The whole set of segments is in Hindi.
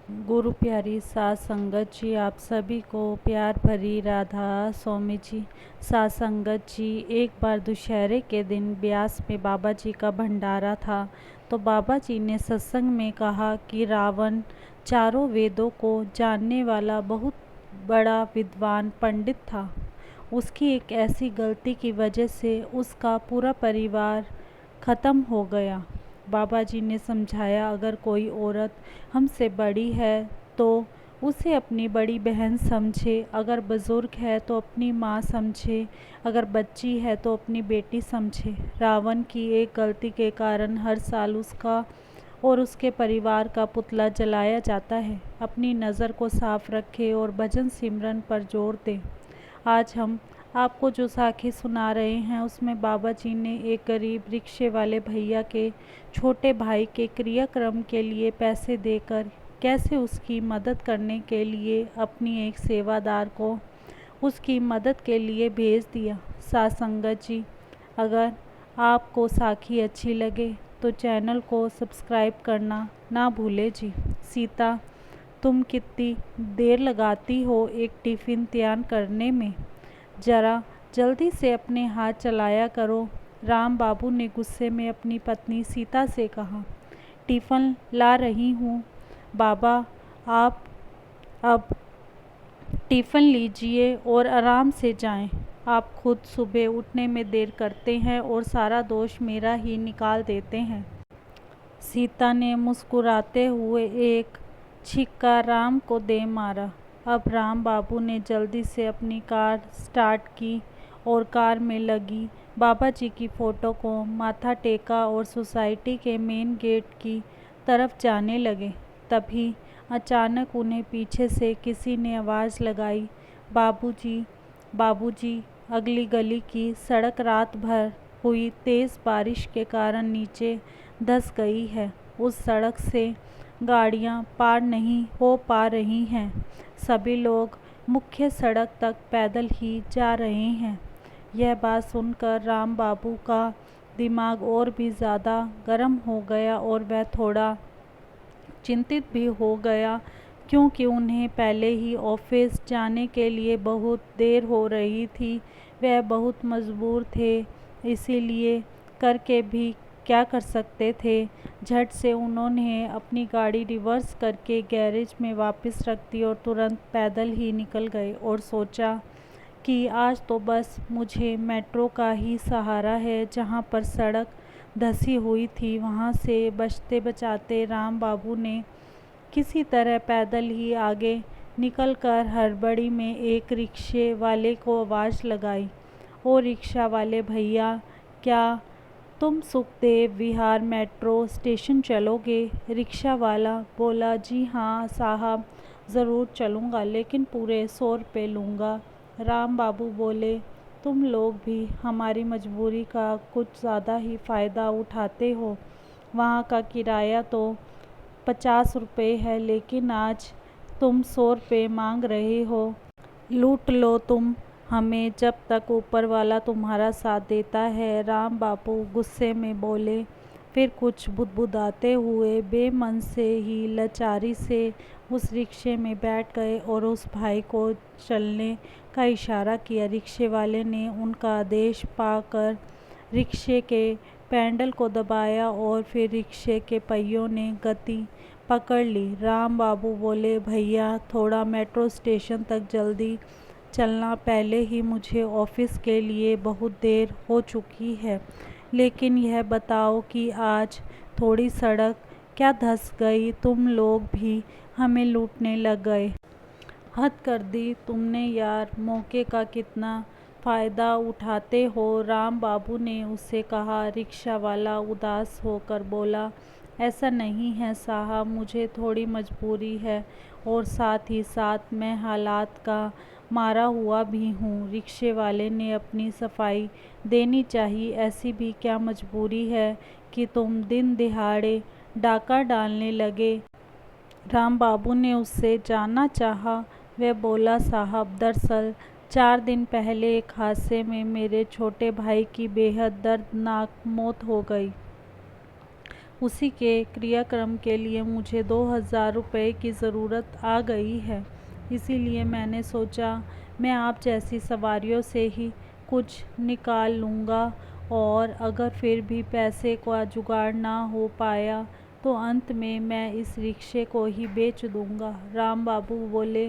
गुरु प्यारी सात संगत जी, आप सभी को प्यार भरी राधा स्वामी जी। सात संगत जी, एक बार दुशहरे के दिन ब्यास में बाबा जी का भंडारा था। तो बाबा जी ने सत्संग में कहा कि रावण चारों वेदों को जानने वाला बहुत बड़ा विद्वान पंडित था। उसकी एक ऐसी गलती की वजह से उसका पूरा परिवार ख़त्म हो गया। बाबा जी ने समझाया, अगर कोई औरत हमसे बड़ी है तो उसे अपनी बड़ी बहन समझे, अगर बुज़ुर्ग है तो अपनी माँ समझे, अगर बच्ची है तो अपनी बेटी समझे। रावण की एक गलती के कारण हर साल उसका और उसके परिवार का पुतला जलाया जाता है। अपनी नज़र को साफ रखें और भजन सिमरन पर जोर दें। आज हम आपको जो साखी सुना रहे हैं उसमें बाबा जी ने एक गरीब रिक्शे वाले भैया के छोटे भाई के क्रियाक्रम के लिए पैसे देकर कैसे उसकी मदद करने के लिए अपनी एक सेवादार को उसकी मदद के लिए भेज दिया। साथ संगत जी, अगर आपको साखी अच्छी लगे तो चैनल को सब्सक्राइब करना ना भूले जी। सीता, तुम कितनी देर लगाती हो एक टिफ़िन तैयार करने में? ज़रा जल्दी से अपने हाथ चलाया करो। राम बाबू ने गुस्से में अपनी पत्नी सीता से कहा। टिफ़िन ला रही हूँ बाबा, आप अब टिफ़िन लीजिए और आराम से जाएं। आप खुद सुबह उठने में देर करते हैं और सारा दोष मेरा ही निकाल देते हैं। सीता ने मुस्कुराते हुए एक छिक्का राम को दे मारा। अब राम बाबू ने जल्दी से अपनी कार स्टार्ट की और कार में लगी बाबा जी की फ़ोटो को माथा टेका और सोसाइटी के मेन गेट की तरफ जाने लगे। तभी अचानक उन्हें पीछे से किसी ने आवाज़ लगाई, बाबूजी, बाबूजी। अगली गली की सड़क रात भर हुई तेज़ बारिश के कारण नीचे धंस गई है। उस सड़क से गाड़ियां पार नहीं हो पा रही हैं। सभी लोग मुख्य सड़क तक पैदल ही जा रहे हैं। यह बात सुनकर राम बाबू का दिमाग और भी ज़्यादा गर्म हो गया और वह थोड़ा चिंतित भी हो गया, क्योंकि उन्हें पहले ही ऑफिस जाने के लिए बहुत देर हो रही थी। वह बहुत मजबूर थे, इसीलिए करके भी क्या कर सकते थे। झट से उन्होंने अपनी गाड़ी रिवर्स करके गैरेज में वापस रख दी और तुरंत पैदल ही निकल गए और सोचा कि आज तो बस मुझे मेट्रो का ही सहारा है। जहाँ पर सड़क धंसी हुई थी वहाँ से बचते बचाते राम बाबू ने किसी तरह पैदल ही आगे निकलकर हड़बड़ी में एक रिक्शे वाले को आवाज़ लगाई। ओ रिक्शा वाले भैया, क्या तुम सुखदेव विहार मेट्रो स्टेशन चलोगे? रिक्शा वाला बोला, जी हाँ साहब, ज़रूर चलूँगा, लेकिन पूरे 100 रुपये लूँगा। राम बाबू बोले, तुम लोग भी हमारी मजबूरी का कुछ ज़्यादा ही फ़ायदा उठाते हो। वहाँ का किराया तो 50 रुपये है, लेकिन आज तुम 100 रुपये मांग रहे हो। लूट लो तुम हमें, जब तक ऊपर वाला तुम्हारा साथ देता है। राम बाबू गुस्से में बोले, फिर कुछ बुदबुदाते हुए बेमन से ही लाचारी से उस रिक्शे में बैठ गए और उस भाई को चलने का इशारा किया। रिक्शे वाले ने उनका आदेश पाकर रिक्शे के पैडल को दबाया और फिर रिक्शे के पहियों ने गति पकड़ ली। राम बाबू बोले, भैया थोड़ा मेट्रो स्टेशन तक जल्दी चलना, पहले ही मुझे ऑफिस के लिए बहुत देर हो चुकी है। लेकिन यह बताओ कि आज थोड़ी सड़क क्या धंस गई, तुम लोग भी हमें लूटने लग गए। हद कर दी तुमने यार, मौके का कितना फ़ायदा उठाते हो। राम बाबू ने उससे कहा। रिक्शा वाला उदास होकर बोला, ऐसा नहीं है साहब, मुझे थोड़ी मजबूरी है और साथ ही साथ मैं हालात का मारा हुआ भी हूँ। रिक्शे वाले ने अपनी सफाई देनी चाहिए, ऐसी भी क्या मजबूरी है कि तुम दिन दिहाड़े डाका डालने लगे। राम बाबू ने उससे जानना चाहा। वह बोला, साहब दरअसल 4 दिन पहले एक हादसे में मेरे छोटे भाई की बेहद दर्दनाक मौत हो गई। उसी के क्रियाक्रम के लिए मुझे 2000 रुपये की ज़रूरत आ गई है। इसीलिए मैंने सोचा मैं आप जैसी सवारियों से ही कुछ निकाल लूँगा, और अगर फिर भी पैसे का जुगाड़ ना हो पाया तो अंत में मैं इस रिक्शे को ही बेच दूँगा। राम बाबू बोले,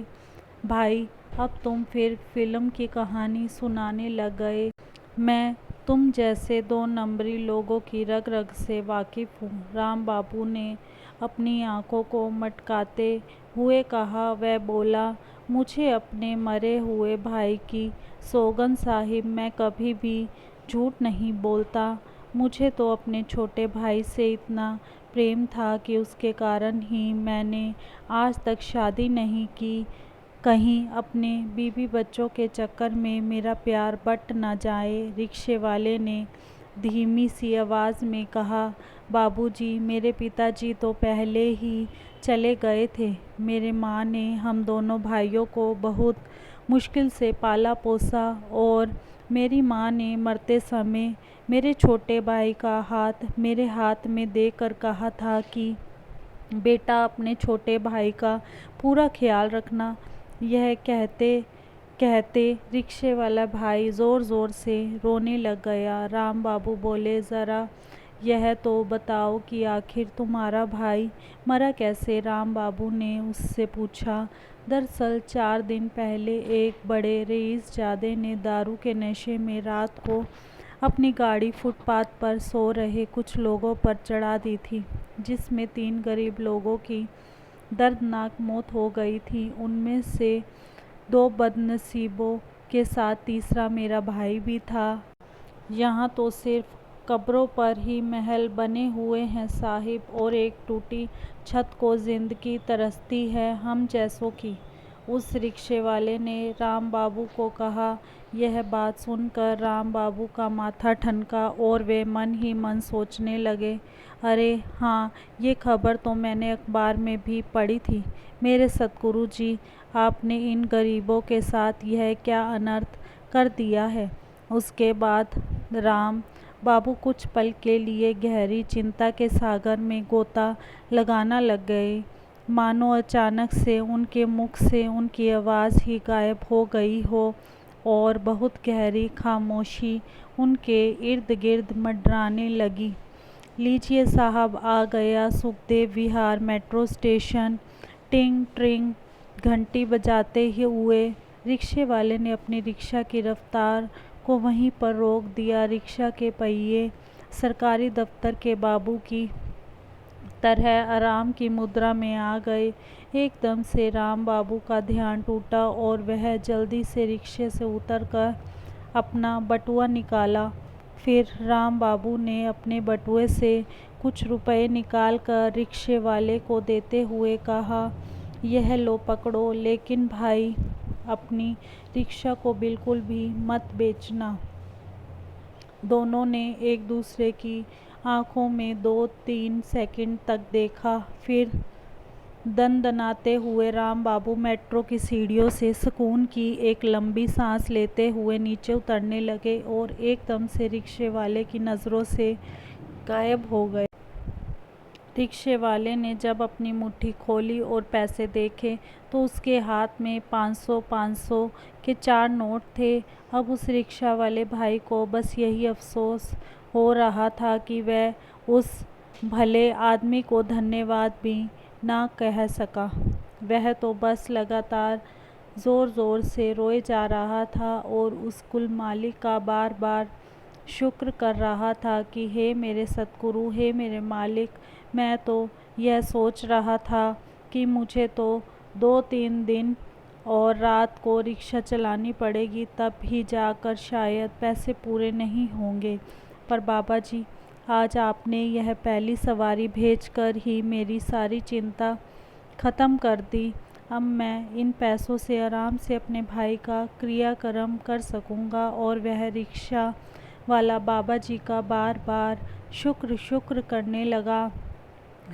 भाई अब तुम फिर फिल्म की कहानी सुनाने लग गए। मैं तुम जैसे 2 नंबरी लोगों की रग रग से वाकिफ़ हूँ। राम बाबू ने अपनी आंखों को मटकाते हुए कहा। वह बोला, मुझे अपने मरे हुए भाई की सौगंध साहिब, मैं कभी भी झूठ नहीं बोलता। मुझे तो अपने छोटे भाई से इतना प्रेम था कि उसके कारण ही मैंने आज तक शादी नहीं की। कहीं अपने बीवी बच्चों के चक्कर में मेरा प्यार बट न जाए। रिक्शे वाले ने धीमी सी आवाज़ में कहा, बाबूजी, मेरे पिताजी तो पहले ही चले गए थे। मेरे माँ ने हम दोनों भाइयों को बहुत मुश्किल से पाला पोसा, और मेरी माँ ने मरते समय मेरे छोटे भाई का हाथ मेरे हाथ में देकर कहा था कि बेटा, अपने छोटे भाई का पूरा ख्याल रखना। यह कहते कहते रिक्शे वाला भाई ज़ोर ज़ोर से रोने लग गया। राम बाबू बोले, ज़रा यह तो बताओ कि आखिर तुम्हारा भाई मरा कैसे? राम बाबू ने उससे पूछा। दरअसल 4 दिन पहले एक बड़े रईसजादे ने दारू के नशे में रात को अपनी गाड़ी फुटपाथ पर सो रहे कुछ लोगों पर चढ़ा दी थी, जिसमें 3 गरीब लोगों की दर्दनाक मौत हो गई थी। उनमें से 2 बदनसीबों के साथ तीसरा मेरा भाई भी था। यहाँ तो सिर्फ कब्रों पर ही महल बने हुए हैं साहिब, और एक टूटी छत को जिंदगी तरसती है हम जैसों की। उस रिक्शे वाले ने राम बाबू को कहा। यह बात सुनकर राम बाबू का माथा ठनका और वे मन ही मन सोचने लगे, अरे हाँ, ये खबर तो मैंने अखबार में भी पढ़ी थी। मेरे सतगुरु जी, आपने इन गरीबों के साथ यह क्या अनर्थ कर दिया है। उसके बाद राम बाबू कुछ पल के लिए गहरी चिंता के सागर में गोता लगाना लग गए। मानो अचानक से उनके मुख से उनकी आवाज़ ही गायब हो गई हो, और बहुत गहरी खामोशी उनके इर्द गिर्द मंडराने लगी। लीजिए साहब, आ गया सुखदेव विहार मेट्रो स्टेशन। टिंग ट्रिंग घंटी बजाते ही हुए रिक्शे वाले ने अपनी रिक्शा की रफ्तार को वहीं पर रोक दिया। रिक्शा के पहिए सरकारी दफ्तर के बाबू की तरह आराम की मुद्रा में आ गए। एकदम से राम बाबू का ध्यान टूटा और वह जल्दी से रिक्शे से उतरकर अपना बटुआ निकाला। फिर राम बाबू ने अपने बटुए से कुछ रुपए निकाल कर रिक्शे वाले को देते हुए कहा, यह लो पकड़ो, लेकिन भाई अपनी रिक्शा को बिल्कुल भी मत बेचना। दोनों ने एक दूसरे की आंखों में 2-3 सेकंड तक देखा। फिर दनदनाते हुए राम बाबू मेट्रो की सीढ़ियों से सुकून की एक लंबी सांस लेते हुए नीचे उतरने लगे और एकदम से रिक्शे वाले की नज़रों से गायब हो गए। रिक्शे वाले ने जब अपनी मुट्ठी खोली और पैसे देखे तो उसके हाथ में 500-500 के 4 नोट थे। अब उस रिक्शा वाले भाई को बस यही अफसोस हो रहा था कि वह उस भले आदमी को धन्यवाद भी ना कह सका। वह तो बस लगातार ज़ोर ज़ोर से रोए जा रहा था और उस कुल मालिक का बार बार शुक्र कर रहा था कि हे मेरे सतगुरु, हे मेरे मालिक, मैं तो यह सोच रहा था कि मुझे तो 2-3 दिन और रात को रिक्शा चलानी पड़ेगी, तब ही जाकर शायद पैसे पूरे नहीं होंगे। पर बाबा जी, आज आपने यह पहली सवारी भेजकर ही मेरी सारी चिंता ख़त्म कर दी। अब मैं इन पैसों से आराम से अपने भाई का क्रियाक्रम कर सकूँगा। और वह रिक्शा वाला बाबा जी का बार बार शुक्र शुक्र करने लगा।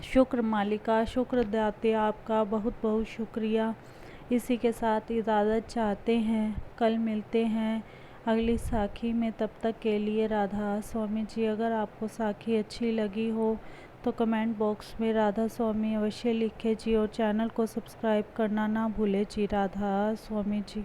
शुक्र मालिका, शुक्र दाते, आपका बहुत बहुत शुक्रिया। इसी के साथ इजाज़त चाहते हैं। कल मिलते हैं अगली साखी में। तब तक के लिए राधा स्वामी जी। अगर आपको साखी अच्छी लगी हो तो कमेंट बॉक्स में राधा स्वामी अवश्य लिखें जी, और चैनल को सब्सक्राइब करना ना भूलें जी। राधा स्वामी जी।